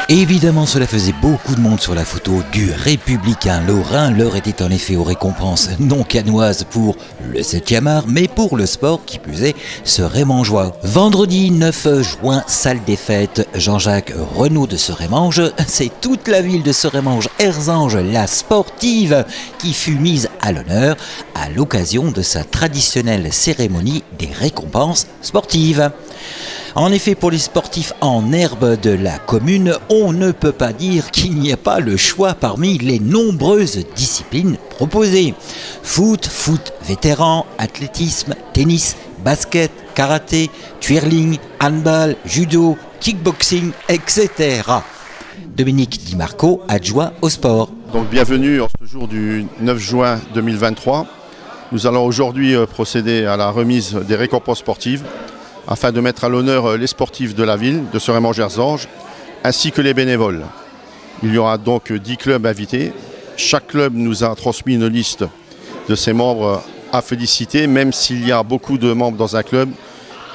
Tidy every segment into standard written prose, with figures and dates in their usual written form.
Évidemment, cela faisait beaucoup de monde sur la photo du républicain lorrain. L'heure était en effet aux récompenses non cannoises pour le 7e art, mais pour le sport qui plus est, ce Rémangeois. Vendredi 9 juin, salle des fêtes, Jean-Jacques Renaud de Serémange. C'est toute la ville de Serémange-Erzange, la sportive, qui fut mise à l'honneur à l'occasion de sa traditionnelle cérémonie des récompenses sportives. En effet, pour les sportifs en herbe de la commune, on ne peut pas dire qu'il n'y a pas le choix parmi les nombreuses disciplines proposées. Foot vétéran, athlétisme, tennis, basket, karaté, twirling, handball, judo, kickboxing, etc. Dominique Di Marco, adjoint au sport. Donc bienvenue en ce jour du 9 juin 2023. Nous allons aujourd'hui procéder à la remise des récompenses sportives, afin de mettre à l'honneur les sportifs de la ville, de Serémange-Erzange, ainsi que les bénévoles. Il y aura donc 10 clubs invités. Chaque club nous a transmis une liste de ses membres à féliciter. Même s'il y a beaucoup de membres dans un club,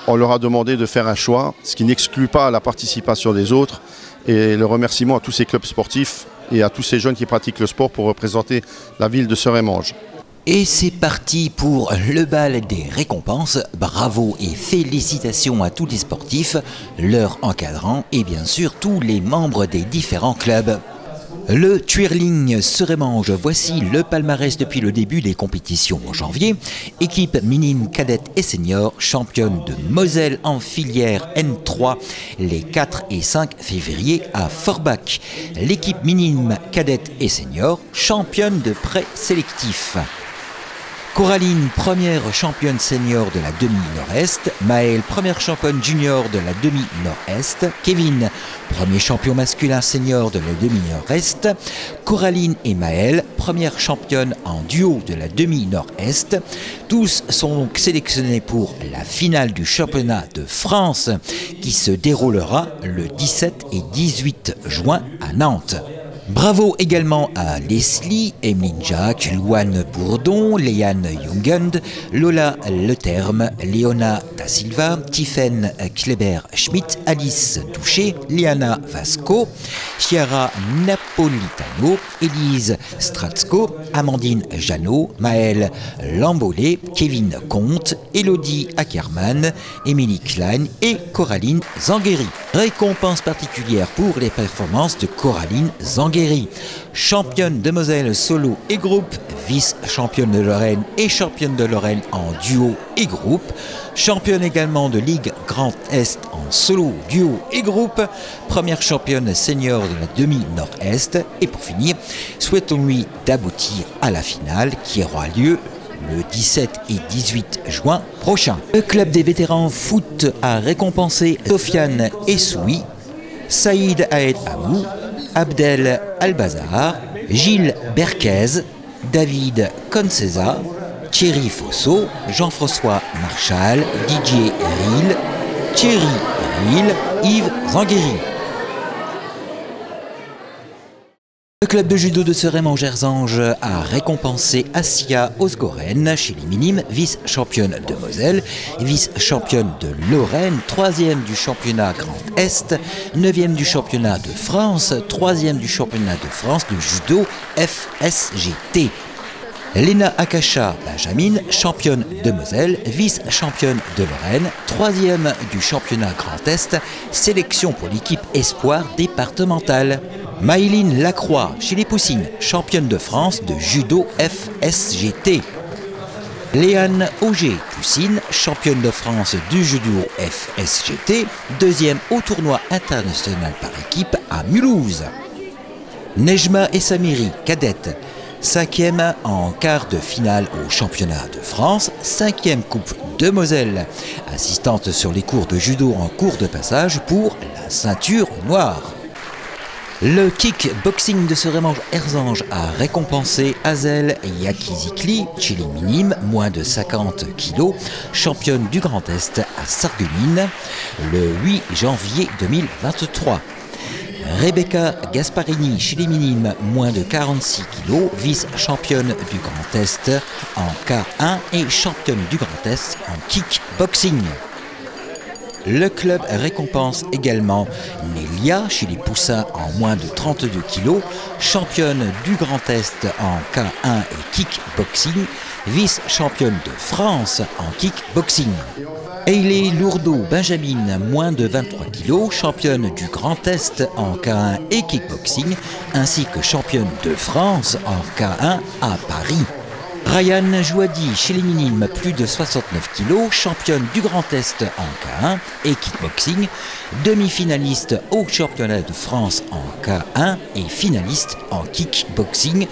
on leur a demandé de faire un choix, ce qui n'exclut pas la participation des autres. Et le remerciement à tous ces clubs sportifs et à tous ces jeunes qui pratiquent le sport pour représenter la ville de Serémange. Et c'est parti pour le bal des récompenses. Bravo et félicitations à tous les sportifs, leurs encadrants et bien sûr tous les membres des différents clubs. Le twirling Serémange, voici le palmarès depuis le début des compétitions en janvier. Équipe minime, cadette et senior, championne de Moselle en filière N3 les 4 et 5 février à Forbach. L'équipe minime, cadette et senior, championne de présélectif. Coraline, première championne senior de la demi-nord-est. Maëlle, première championne junior de la demi-nord-est. Kevin, premier champion masculin senior de la demi-nord-est. Coraline et Maëlle, première championne en duo de la demi-nord-est. Tous sont donc sélectionnés pour la finale du championnat de France qui se déroulera le 17 et 18 juin à Nantes. Bravo également à Leslie, Emeline Jacques, Louane Bourdon, Léane Jungend, Lola Leterme, Léona Da Silva, Tiffaine Kleber-Schmidt, Alice Touché, Liana Vasco, Chiara Napolitano, Élise Stratsko, Amandine Janot, Maëlle Lambolé, Kevin Comte, Elodie Ackermann, Émilie Klein et Coraline Zangueri. Récompense particulière pour les performances de Coraline Zangueri. Championne de Moselle solo et groupe, vice-championne de Lorraine et championne de Lorraine en duo et groupe, championne également de Ligue Grand Est en solo, duo et groupe, première championne senior de la demi-nord-est et pour finir, souhaitons-lui d'aboutir à la finale qui aura lieu le 17 et 18 juin prochain. Le club des vétérans foot a récompensé Sofiane Essoui, Saïd Aed Amou, Abdel Albazar, Gilles Berquez, David Concesa, Thierry Fosso, Jean-François Marchal, Didier Ril, Thierry Ril, Yves Zangueri. Le club de judo de Serémange-Erzange a récompensé Assia Osgoren chez les minimes, vice-championne de Moselle, vice-championne de Lorraine, 3e du championnat Grand Est, 9e du championnat de France, 3e du championnat de France de judo FSGT. Léna Akasha Benjamin, championne de Moselle, vice-championne de Lorraine, 3e du championnat Grand Est, sélection pour l'équipe espoir départementale. Maïline Lacroix, chez les Poussines, championne de France de judo FSGT. Léane Auger, Poussine, championne de France du judo FSGT, 2e au tournoi international par équipe à Mulhouse. Nejma Essamiri, cadette, 5e en quart de finale au championnat de France, 5e coupe de Moselle, assistante sur les cours de judo en cours de passage pour la ceinture noire. Le kickboxing de Serémange-Erzange a récompensé Azel Yakizikli, chez les minimes, moins de 50 kg, championne du Grand Est à Sarreguemines, le 8 janvier 2023. Rebecca Gasparini, chez les minimes, moins de 46 kg, vice-championne du Grand Est en K1 et championne du Grand Est en kickboxing. Le club récompense également Nélia chez les poussins en moins de 32 kg, championne du Grand Est en K1 et kickboxing, vice-championne de France en kickboxing. Hayley Lourdeau Benjamin, moins de 23 kg, championne du Grand Est en K1 et kickboxing, ainsi que championne de France en K1 à Paris. Ryan Jouadi chez les minimes, plus de 69 kg, championne du Grand Est en K1 et kickboxing, demi-finaliste au championnat de France en K1 et finaliste en kickboxing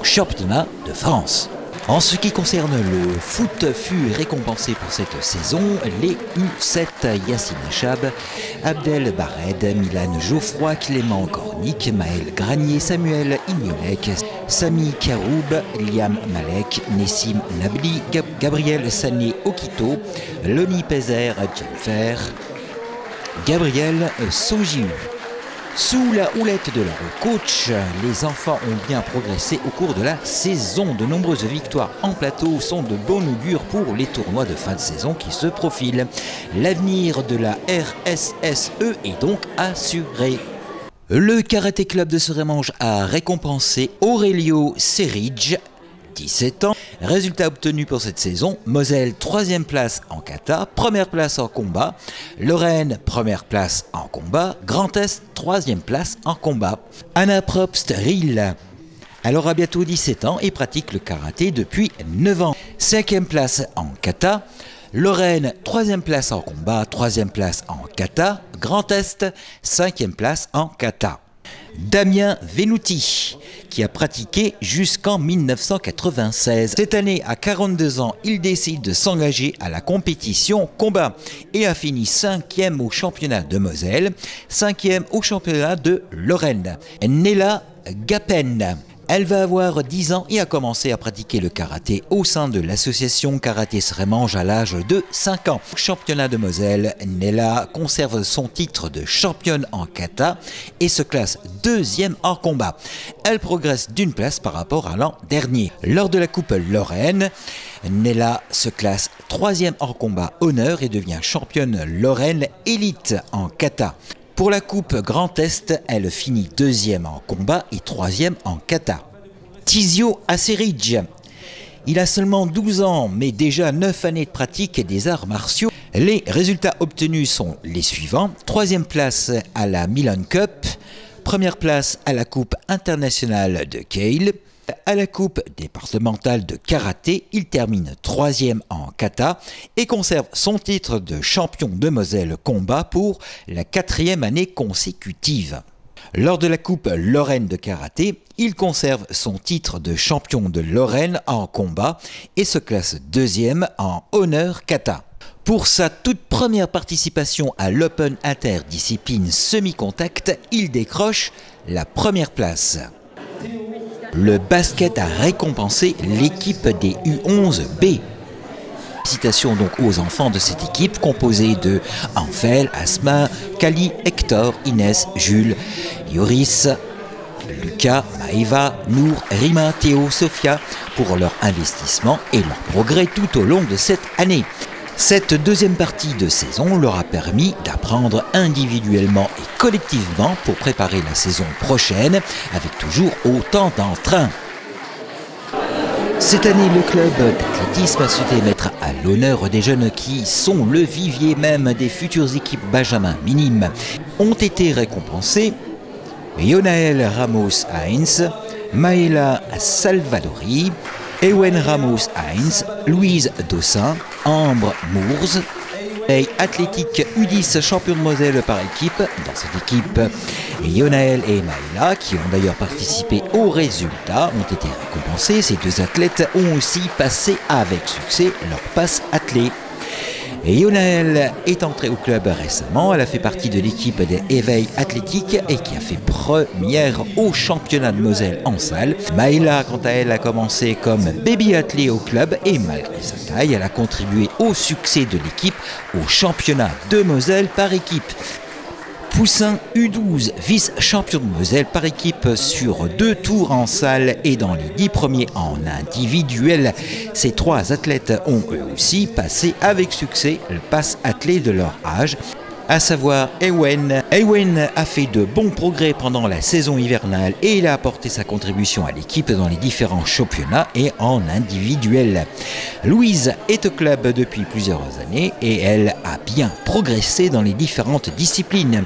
au championnat de France. En ce qui concerne le foot, fut récompensé pour cette saison les U7 Yassine Chab, Abdel Bared, Milan Geoffroy, Clément Gornick, Maël Granier, Samuel Ignolek, Sami Karoub, Liam Malek, Nessim Nabli, Gabriel Sané Okito, Loni Pezer Jenfer, Gabriel Sojiu. Sous la houlette de leur coach, les enfants ont bien progressé au cours de la saison. De nombreuses victoires en plateau sont de bon augure pour les tournois de fin de saison qui se profilent. L'avenir de la RSSE est donc assuré. Le Karaté Club de Serémange a récompensé Aurelio Serridge, 17 ans. Résultat obtenu pour cette saison: Moselle 3e place en kata, 1re place en combat, Lorraine 1re place en combat, Grand Est 3e place en combat. Anna Probst Riel, elle aura bientôt 17 ans et pratique le karaté depuis 9 ans. 5e place en kata, Lorraine 3e place en combat, 3e place en kata, Grand Est 5e place en kata. Damien Venuti, qui a pratiqué jusqu'en 1996. Cette année, à 42 ans, il décide de s'engager à la compétition combat et a fini 5e au championnat de Moselle, 5e au championnat de Lorraine. Nella Gapen. Elle va avoir 10 ans et a commencé à pratiquer le karaté au sein de l'association Karaté Serémange à l'âge de 5 ans. Au championnat de Moselle, Nella conserve son titre de championne en kata et se classe 2e en combat. Elle progresse d'une place par rapport à l'an dernier. Lors de la Coupe Lorraine, Nella se classe 3e en combat honneur et devient championne Lorraine élite en kata. Pour la Coupe Grand Est, elle finit 2e en combat et 3e en kata. Tizio Aseridj. Il a seulement 12 ans, mais déjà 9 années de pratique des arts martiaux. Les résultats obtenus sont les suivants: 3e place à la Milan Cup, 1re place à la Coupe internationale de Kehl. À la Coupe départementale de karaté, il termine 3e en kata et conserve son titre de champion de Moselle combat pour la 4e année consécutive. Lors de la Coupe Lorraine de karaté, il conserve son titre de champion de Lorraine en combat et se classe 2e en honneur kata. Pour sa toute première participation à l'Open Interdiscipline semi-contact, il décroche la 1re place. Le basket a récompensé l'équipe des U11B. Félicitations donc aux enfants de cette équipe composée de Anfel, Asma, Kali, Hector, Inès, Jules, Yoris, Lucas, Maëva, Nour, Rima, Théo, Sophia pour leur investissement et leur progrès tout au long de cette année. Cette deuxième partie de saison leur a permis d'apprendre individuellement et collectivement pour préparer la saison prochaine avec toujours autant d'entrain. Cette année, le club d'athlétisme a souhaité mettre à l'honneur des jeunes qui sont le vivier même des futures équipes Benjamin minimes. Ont été récompensés Yonaël Ramos-Heinz, Maëla Salvadori, Ewen Ramos-Heinz, Louise Dossin, Ambre Mours. Athlétique U10 champion de Moselle par équipe. Dans cette équipe, Yonaël et Maëla, qui ont d'ailleurs participé aux résultats, ont été récompensés. Ces deux athlètes ont aussi passé avec succès leur passe athlée. Yonaël est entrée au club récemment, elle a fait partie de l'équipe des éveils athlétiques et qui a fait première au championnat de Moselle en salle. Maëla, quant à elle, a commencé comme baby athlée au club et malgré sa taille, elle a contribué au succès de l'équipe au championnat de Moselle par équipe. Poussin U12, vice-champion de Moselle par équipe sur 2 tours en salle et dans les 10 premiers en individuel. Ces 3 athlètes ont eux aussi passé avec succès le pass athlé de leur âge. à savoir Ewen. Ewen a fait de bons progrès pendant la saison hivernale et il a apporté sa contribution à l'équipe dans les différents championnats et en individuel. Louise est au club depuis plusieurs années et elle a bien progressé dans les différentes disciplines.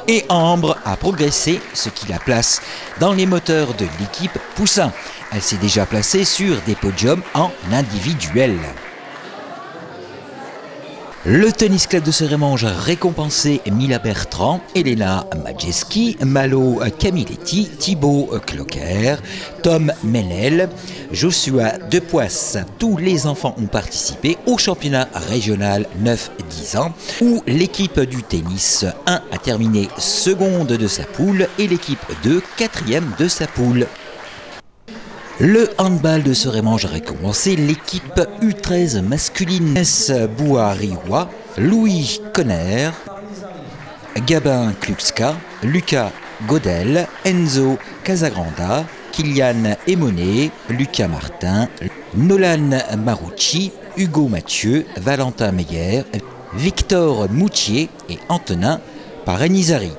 Et Ambre a progressé, ce qui la place dans les moteurs de l'équipe Poussin. Elle s'est déjà placée sur des podiums en individuel. Le tennis club de Serémange a récompensé Mila Bertrand, Elena Majeski, Malo Camilletti, Thibaut Cloquer, Tom Menel, Joshua Depoisse. Tous les enfants ont participé au championnat régional 9-10 ans où l'équipe du tennis 1 a terminé seconde de sa poule et l'équipe 2 quatrième de sa poule. Le handball de Serémange a récompensé l'équipe U13 masculine S. Bouhariwa, Louis Conner, Gabin Kluxka, Lucas Godel, Enzo Casagranda, Kylian Emonet, Lucas Martin, Nolan Marucci, Hugo Mathieu, Valentin Meyer, Victor Moutier et Antonin Paranizari.